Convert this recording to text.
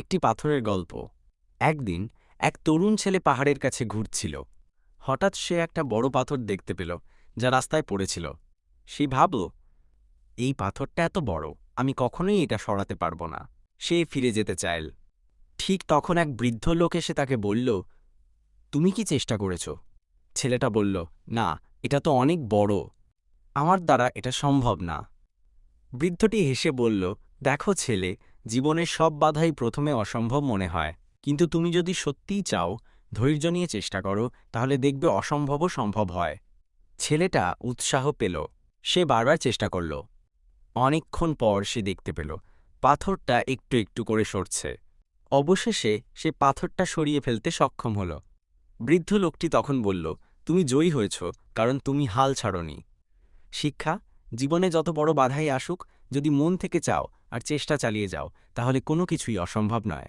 একটি পাথরের গল্প। একদিন এক তরুণ ছেলে পাহাড়ের কাছে ঘুরছিল। হঠাৎ সে একটা বড় পাথর দেখতে পেল, যা রাস্তায় পড়েছিল। সে ভাবল, এই পাথরটা এত বড়, আমি কখনোই এটা সরাতে পারব না। সে ফিরে যেতে চাইল। ঠিক তখন এক বৃদ্ধ লোক এসে তাকে বলল, তুমি কি চেষ্টা করেছ? ছেলেটা বলল, না, এটা তো অনেক বড়, আমার দ্বারা এটা সম্ভব না। বৃদ্ধটি হেসে বলল, দেখো ছেলে, জীবনের সব বাধাই প্রথমে অসম্ভব মনে হয়, কিন্তু তুমি যদি সত্যিই চাও, ধৈর্য নিয়ে চেষ্টা করো, তাহলে দেখবে অসম্ভবও সম্ভব হয়। ছেলেটা উৎসাহ পেল। সে বারবার চেষ্টা করল। অনেকক্ষণ পর সে দেখতে পেল পাথরটা একটু একটু করে সরছে। অবশেষে সে পাথরটা সরিয়ে ফেলতে সক্ষম হল। বৃদ্ধ লোকটি তখন বলল, তুমি জয়ী হয়েছ, কারণ তুমি হাল ছাড়নি। শিক্ষা: জীবনে যত বড় বাধাই আসুক, যদি মন থেকে চাও আর চেষ্টা চালিয়ে যাও, তাহলে কোনো কিছুই অসম্ভব নয়।